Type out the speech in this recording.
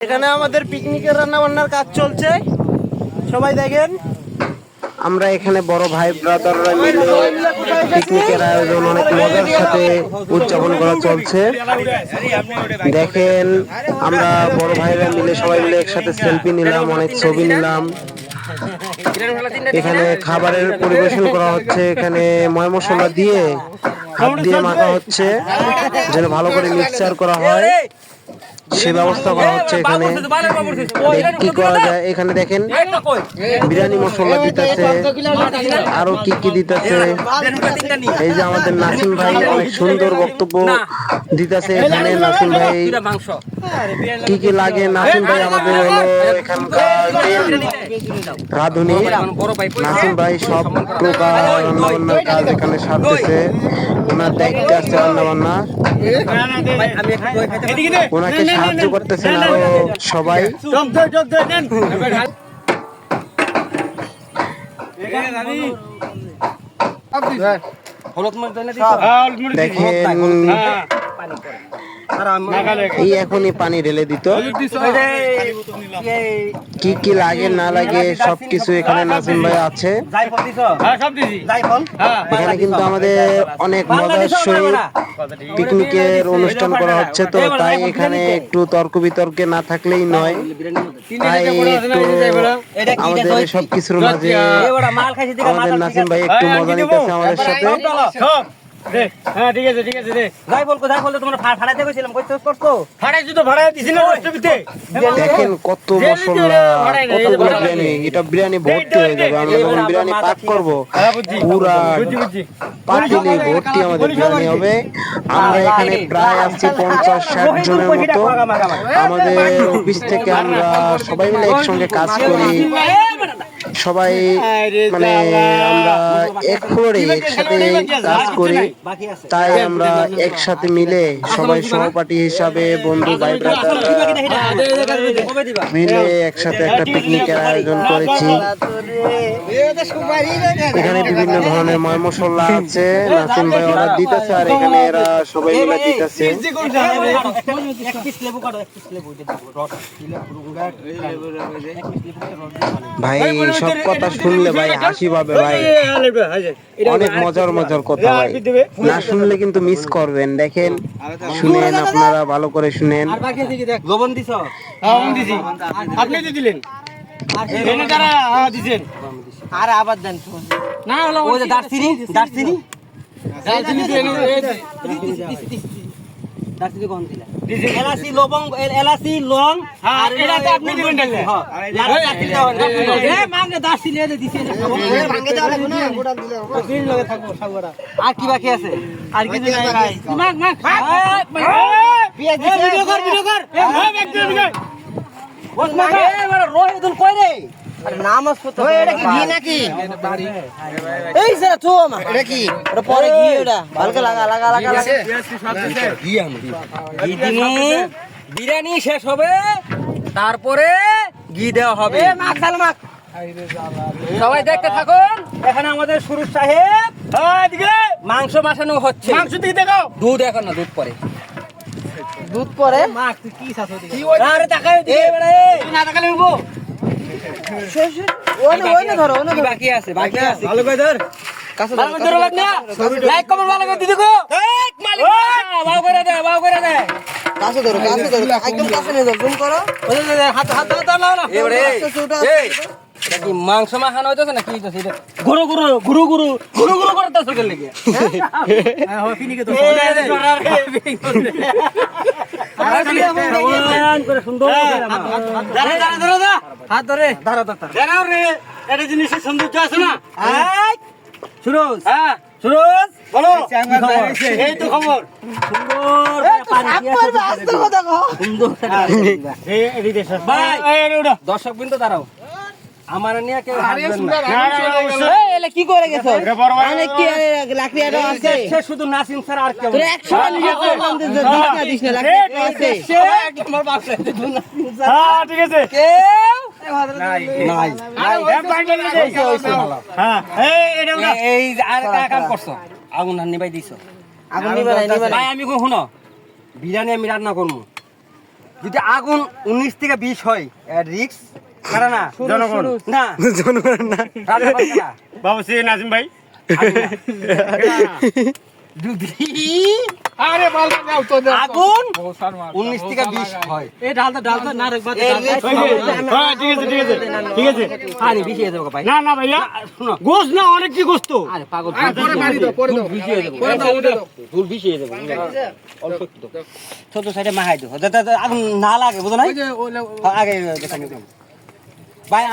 এখানে আমাদের পিকনিকের রান্না বান্নার কাজ চলছে, সবাই দেখেন। আমরা এখানে বড় ভাই ব্রাদাররা মিলে পিকনিকের আয়োজন অনেক মজার সাথে উদযাপন করা চলছে। দেখেন আমরা বড় ভাইরা মিলে সবাই মিলে একসাথে সেলফি নিলাম, অনেক ছবি নিলাম। এখানে খাবারের পরিবেশন করা হচ্ছে, এখানে ময় মশলা দিয়ে হাত দিয়ে মাখা হচ্ছে যেন ভালো করে মিক্সচার করা হয়, সে ব্যবস্থা করা হচ্ছে। এখানে কি করা যায়, এখানে দেখেন বিরিয়ানি মশলা দিতেছে, আরো কি কি দিতেছে। এই যে আমাদের নাসিম ভাই অনেক সুন্দর বক্তব্য দিতেছে। এখানে নাসিম ভাই কি কি লাগে, নাসিম ভাই আমাদের হলো এখানকার রাঁধুনি। নাসিম ভাই সব প্রকার রান্না বান্নার কাজ এখানে সারতেছে, ওনার দায়িত্বে আছে রান্না বান্না, ওনাকে সাহায্য করতেছেন আরো সবাই। দেখেন এই এখনই পানি ঢেলে দিত, কি কি লাগে না লাগে সবকিছু এখানে নাসিম ভাই আছে। এখানে কিন্তু আমাদের অনেক মজার সহিত পিকনিকের অনুষ্ঠান করা হচ্ছে, তো তাই এখানে একটু তর্ক বিতর্কে না থাকলেই নয়। তাই একটু আমাদের সবকিছুর মাঝে আমাদের নাসিম ভাই একটু মজা নিতেছে আমাদের সাথে। দেখেন কত মশলা, কতগুলো বিরিয়ানি, এটা বিরিয়ানি ভর্তি হয়ে যাবে। আমরা যখন বিরিয়ানি পাক করবো পুরা পাতিলে ভর্তি আমাদের বিরিয়ানি হবে। আমরা এখানে প্রায় আছি 50-60 জনের মতো। আমাদের অফিস থেকে আমরা সবাই মিলে একসঙ্গে কাজ করি, সবাই মানে আমরা এক ফ্লোরে একসাথে কাজ করি, তাই আমরা একসাথে মিলে সবাই সহপাঠী হিসাবে বন্ধু ভাই ব্রাদাররা মিলে একসাথে একটা পিকনিকের আয়োজন করেছি। এখানে বিভিন্ন ধরনের ময় মশলা আছে, নাসিম ভাই অর্ডার দিতেছে আর এখানে এরা সবাই মিলে দিতেছে। ভাই সব কথা শুনলে ভাই হাসি পাবে ভাই, অনেক মজার মজার কথা ভাই, না শুনলে কিন্তু মিস করবেন। দেখেন শুনেন, আপনারা ভালো করে শুনেন। লবণ দিছ? আপনি তো দিলেন, আর আবার দেন না, ওই যে দারচিনি দারচিনি দারচিনি কোন দিলা? এলাচি লবং, এলাচি লং আর এটা আপনি দিবেন তাইলে। হ্যাঁ দারচিনি দাও, এ মাঙ্গে দারচিনি এনে দিছেন, ভাঙে দাও লাগবে না, গোটা দিলে হবে, দিন লগে থাকবো সবরা। আর কি বাকি আছে? আর কিছু নাই ভাই, মাগ মাগ পিয়াজ দিছে, ভিডিও কর ভিডিও কর, এ ভাই একদম ভিডিও বস মাগ, এ বড় রোহিদুল কই রে? আরে নামাজ পড়তে, ওই এটা কি ঘি নাকি? এই যে তো মা এটা কি? ওটা পরে ঘি, ওটা হালকা লাগা লাগা লাগা লাগা ঘি আনো, ঘি দিমু, বিরিয়ানি শেষ হবে তারপরে ঘি দেওয়া হবে। এ মাখ খাল মাখ, সবাই দেখতে থাকুন। এখানে আমাদের সুরুজ সাহেব এদিকে মাংস মাখানো হচ্ছে। মাংস দিকে দেখাও, দুধ এখন না, দুধ পরে, দুধ পরে মাখ। তুই কি চাস ওদিকে? আরে তাকাই দিকে বড়ে, না তাকালে উঠবো। বাকি আছে, বাকি আছে, ভালো করে ধর, কাছে ধর, লাইক কমেন্ট ভালো করে দিদি গো, এক মালিক বাও করে দে, বাও করে দে, কাছে ধরো, কাছে ধরো, একদম কাছে নিয়ে যাও, জুম করো, ওই যে হাত হাত হাত নাও না। এবারে এই এটা কি মাংস মাখানো হইতাছে না কি হইতাছে? এটা গুরু গুরু গুরু গুরু গুরু গুরু করতেছ কেন লাগি? হ্যাঁ হয় ফিনিকে তো করে সুন্দর ধরে ধরে ধরে ধরে হাত ধরে ধরো ধরো জানাও রে, এটা জিনিসের সৌন্দর্য আছে না? এই সুরজ, হ্যাঁ সুরজ বলো, এই তো খবর সুন্দর পানি আছে, আস্তে কথা কও, সুন্দর এই এদিকে ভাই, এই ওটা দর্শক বিন্দু দাঁড়াও, আমার নিয়ে কেউ হাসবেন না। এই এলে কি করে গেছো? মানে কি লাকড়ি আটা আছে, সে শুধু নাসিম স্যার আর কেউ। তোর 100 নিয়ে করলাম, দিস না দিস না, লাকড়ি আছে সে আমার বাপরে নাসিম স্যার। হ্যাঁ ঠিক আছে, কেউ নাই নাই হ্যাঁ, এই এটা এই আর কাম করছো, আগুন নিবাই দিছো, আগুন নিবাই নিবাই ভাই। আমি কই শুনো, বিরিয়ানি আমি রান্না করব, যদি আগুন 19 থেকে 20 হয় রিক্স কারা না জনগণ না জনগণ না রান্না বান্না কারা? বাবু সে নাজিম ভাই যদি আরে বালটা দাও তো দাও আগুন ও শর্মা 19 থেকে 20 হয় এই ডালটা না রাখবা এই risk হ্যাঁ ঠিক আছে ঠিক আছে ঠিক আছে পানি বেশি হয়ে যাবে ভাই না না ভাইয়া শুনো গোস না অনেক কি গোস তো আরে পাগল পরে বাড়ি দাও পরে দাও পরে দাও ওটা দাও ধুল বেশি হয়ে যাবে ছোট সাইডে মাহাই দাও যাতে আগুন না লাগে বুঝো না ওই যে আগে দেখানি ভাই